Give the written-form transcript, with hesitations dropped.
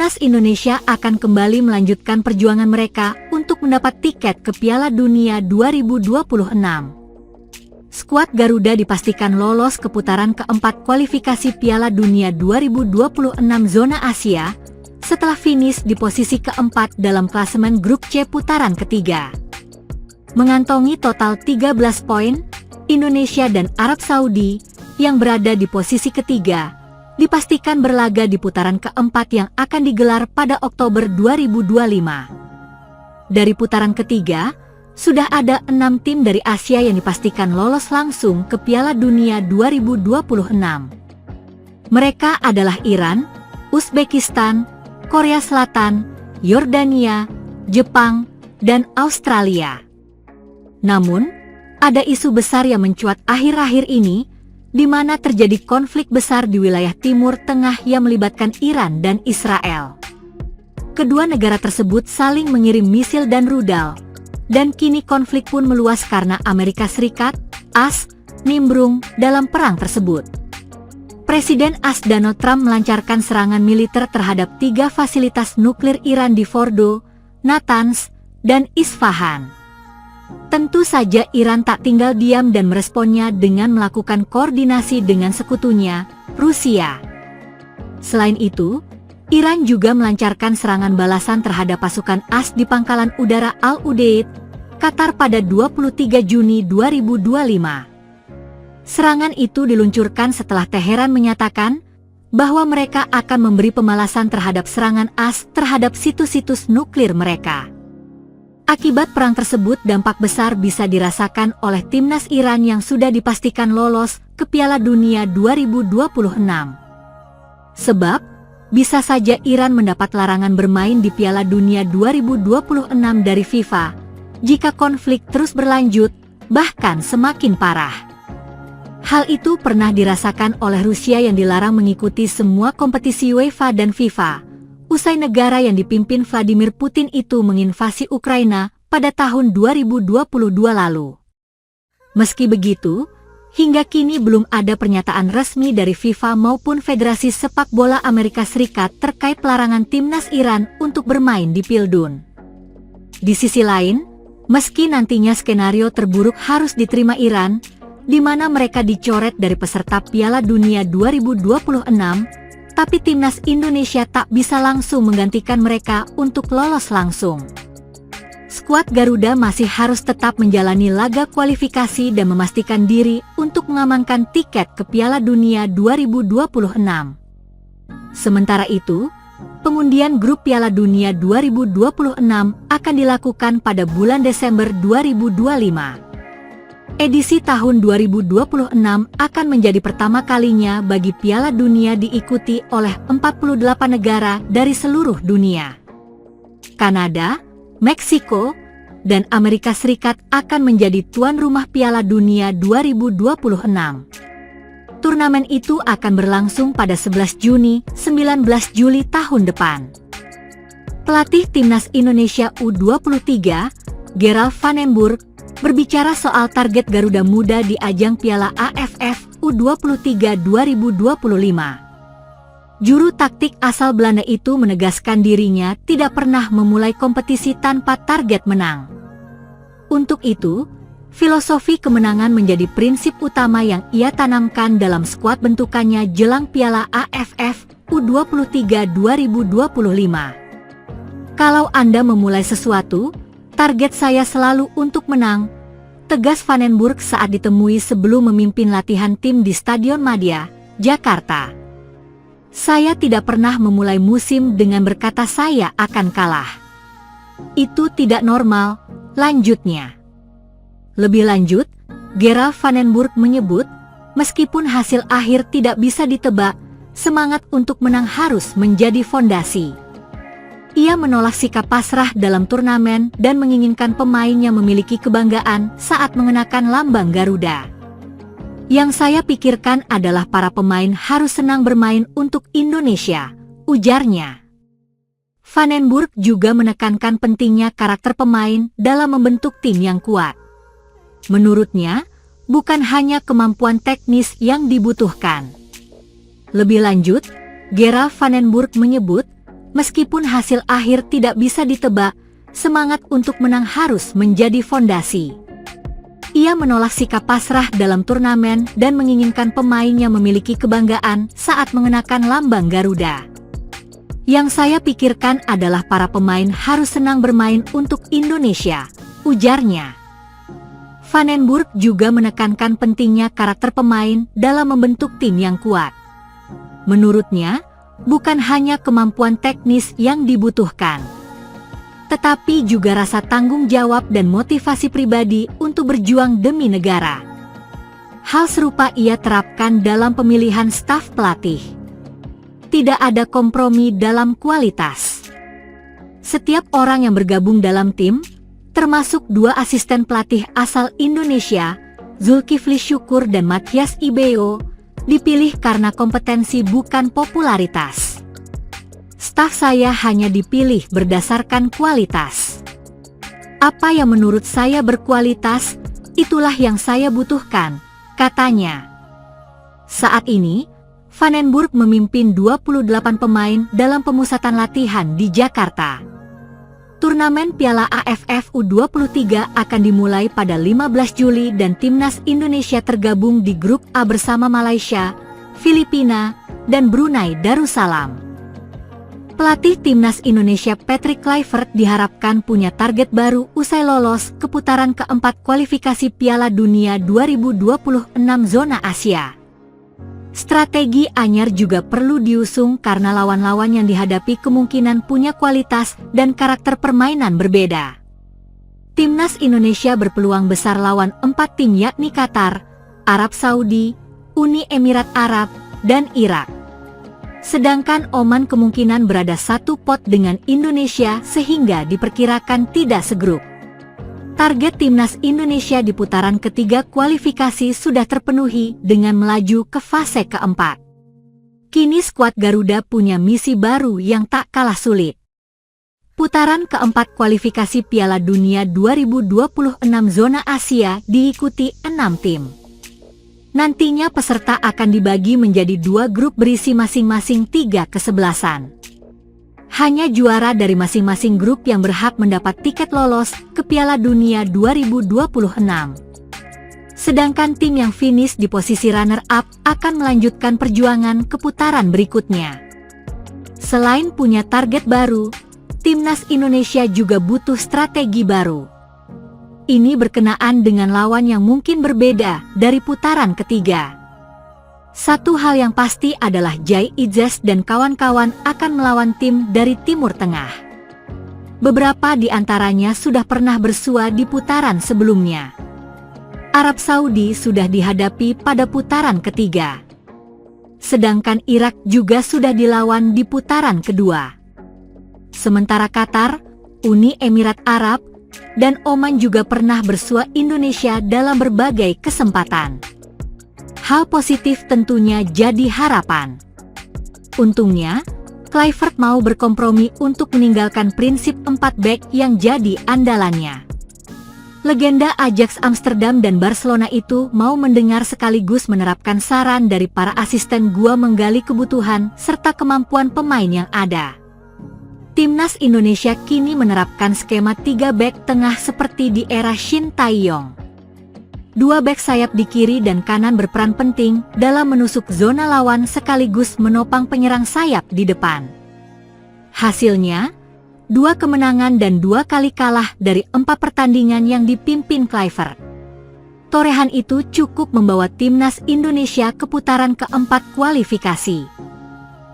Timnas Indonesia akan kembali melanjutkan perjuangan mereka untuk mendapat tiket ke Piala Dunia 2026. Skuad Garuda dipastikan lolos ke putaran keempat kualifikasi Piala Dunia 2026 zona Asia setelah finish di posisi keempat dalam klasemen grup C putaran ketiga. Mengantongi total 13 poin, Indonesia dan Arab Saudi yang berada di posisi ketiga dipastikan berlaga di putaran keempat yang akan digelar pada Oktober 2025. Dari putaran ketiga, sudah ada 6 tim dari Asia yang dipastikan lolos langsung ke Piala Dunia 2026. Mereka adalah Iran, Uzbekistan, Korea Selatan, Yordania, Jepang, dan Australia. Namun, ada isu besar yang mencuat akhir-akhir ini, di mana terjadi konflik besar di wilayah Timur Tengah yang melibatkan Iran dan Israel. Kedua negara tersebut saling mengirim misil dan rudal, dan kini konflik pun meluas karena Amerika Serikat, AS, nimbrung dalam perang tersebut. Presiden AS Donald Trump melancarkan serangan militer terhadap 3 fasilitas nuklir Iran di Fordo, Natanz, dan Isfahan. Tentu saja Iran tak tinggal diam dan meresponnya dengan melakukan koordinasi dengan sekutunya, Rusia. Selain itu, Iran juga melancarkan serangan balasan terhadap pasukan AS di Pangkalan Udara Al-Udeid, Qatar pada 23 Juni 2025. Serangan itu diluncurkan setelah Teheran menyatakan bahwa mereka akan memberi pembalasan terhadap serangan AS terhadap situs-situs nuklir mereka. Akibat perang tersebut, dampak besar bisa dirasakan oleh timnas Iran yang sudah dipastikan lolos ke Piala Dunia 2026. Sebab, bisa saja Iran mendapat larangan bermain di Piala Dunia 2026 dari FIFA jika konflik terus berlanjut, bahkan semakin parah. Hal itu pernah dirasakan oleh Rusia yang dilarang mengikuti semua kompetisi UEFA dan FIFA usai negara yang dipimpin Vladimir Putin itu menginvasi Ukraina pada tahun 2022 lalu. Meski begitu, hingga kini belum ada pernyataan resmi dari FIFA maupun Federasi Sepak Bola Amerika Serikat terkait larangan timnas Iran untuk bermain di Pildun. Di sisi lain, meski nantinya skenario terburuk harus diterima Iran, di mana mereka dicoret dari peserta Piala Dunia 2026, tapi timnas Indonesia tak bisa langsung menggantikan mereka untuk lolos langsung. Skuad Garuda masih harus tetap menjalani laga kualifikasi dan memastikan diri untuk mengamankan tiket ke Piala Dunia 2026. Sementara itu, pengundian grup Piala Dunia 2026 akan dilakukan pada bulan Desember 2025. Edisi tahun 2026 akan menjadi pertama kalinya bagi Piala Dunia diikuti oleh 48 negara dari seluruh dunia. Kanada, Meksiko, dan Amerika Serikat akan menjadi tuan rumah Piala Dunia 2026. Turnamen itu akan berlangsung pada 11 Juni, 19 Juli tahun depan. Pelatih Timnas Indonesia U23, Gerald Van den Burg, berbicara soal target Garuda Muda di ajang Piala AFF U23 2025. Juru taktik asal Belanda itu menegaskan dirinya tidak pernah memulai kompetisi tanpa target menang. Untuk itu, filosofi kemenangan menjadi prinsip utama yang ia tanamkan dalam skuad bentukannya jelang Piala AFF U23 2025. Kalau Anda memulai sesuatu, target saya selalu untuk menang, tegas Van den Burg saat ditemui sebelum memimpin latihan tim di Stadion Madia, Jakarta. Saya tidak pernah memulai musim dengan berkata saya akan kalah. Itu tidak normal, lanjutnya. Lebih lanjut, Gerald Van den Burg menyebut, meskipun hasil akhir tidak bisa ditebak, semangat untuk menang harus menjadi fondasi. Ia menolak sikap pasrah dalam turnamen dan menginginkan pemainnya memiliki kebanggaan saat mengenakan lambang Garuda. Yang saya pikirkan adalah para pemain harus senang bermain untuk Indonesia, ujarnya. Van den Burg juga menekankan pentingnya karakter pemain dalam membentuk tim yang kuat. Menurutnya, bukan hanya kemampuan teknis yang dibutuhkan. Lebih lanjut, Gerald Van den Burg menyebut, Meskipun hasil akhir tidak bisa ditebak, semangat untuk menang harus menjadi fondasi. Ia menolak sikap pasrah dalam turnamen dan menginginkan pemainnya memiliki kebanggaan saat mengenakan lambang Garuda. Yang saya pikirkan adalah para pemain harus senang bermain untuk Indonesia, ujarnya. Vandenburg juga menekankan pentingnya karakter pemain dalam membentuk tim yang kuat. Menurutnya, bukan hanya kemampuan teknis yang dibutuhkan, tetapi juga rasa tanggung jawab dan motivasi pribadi untuk berjuang demi negara. Hal serupa ia terapkan dalam pemilihan staf pelatih. Tidak ada kompromi dalam kualitas. Setiap orang yang bergabung dalam tim, termasuk 2 asisten pelatih asal Indonesia, Zulkifli Syukur dan Matthias Ibeo, dipilih karena kompetensi bukan popularitas. Staf saya hanya dipilih berdasarkan kualitas. Apa yang menurut saya berkualitas, itulah yang saya butuhkan, katanya. Saat ini, Vandenburg memimpin 28 pemain dalam pemusatan latihan di Jakarta. Turnamen Piala AFF U23 akan dimulai pada 15 Juli dan timnas Indonesia tergabung di grup A bersama Malaysia, Filipina, dan Brunei Darussalam. Pelatih timnas Indonesia Patrick Kluivert diharapkan punya target baru usai lolos ke putaran keempat kualifikasi Piala Dunia 2026 zona Asia. Strategi anyar juga perlu diusung karena lawan-lawan yang dihadapi kemungkinan punya kualitas dan karakter permainan berbeda. Timnas Indonesia berpeluang besar lawan 4 tim yakni Qatar, Arab Saudi, Uni Emirat Arab, dan Irak. Sedangkan Oman kemungkinan berada satu pot dengan Indonesia sehingga diperkirakan tidak segrup. Target timnas Indonesia di putaran ketiga kualifikasi sudah terpenuhi dengan melaju ke fase keempat. Kini skuad Garuda punya misi baru yang tak kalah sulit. Putaran keempat kualifikasi Piala Dunia 2026 zona Asia diikuti 6 tim. Nantinya peserta akan dibagi menjadi 2 grup berisi masing-masing 3 kesebelasan. Hanya juara dari masing-masing grup yang berhak mendapat tiket lolos ke Piala Dunia 2026. Sedangkan tim yang finish di posisi runner-up akan melanjutkan perjuangan ke putaran berikutnya. Selain punya target baru, timnas Indonesia juga butuh strategi baru. Ini berkenaan dengan lawan yang mungkin berbeda dari putaran ketiga. Satu hal yang pasti adalah Jai Idzes dan kawan-kawan akan melawan tim dari Timur Tengah. Beberapa di antaranya sudah pernah bersua di putaran sebelumnya. Arab Saudi sudah dihadapi pada putaran ketiga. Sedangkan Irak juga sudah dilawan di putaran kedua. Sementara Qatar, Uni Emirat Arab, dan Oman juga pernah bersua Indonesia dalam berbagai kesempatan. Hal positif tentunya jadi harapan. Untungnya, Kluivert mau berkompromi untuk meninggalkan prinsip 4 back yang jadi andalannya. Legenda Ajax Amsterdam dan Barcelona itu mau mendengar sekaligus menerapkan saran dari para asisten gua menggali kebutuhan serta kemampuan pemain yang ada. Timnas Indonesia kini menerapkan skema 3 back tengah seperti di era Shin Tae-yong. 2 bek sayap di kiri dan kanan berperan penting dalam menusuk zona lawan sekaligus menopang penyerang sayap di depan. Hasilnya, 2 kemenangan dan 2 kali kalah dari 4 pertandingan yang dipimpin Kluivert. Torehan itu cukup membawa timnas Indonesia ke putaran keempat kualifikasi.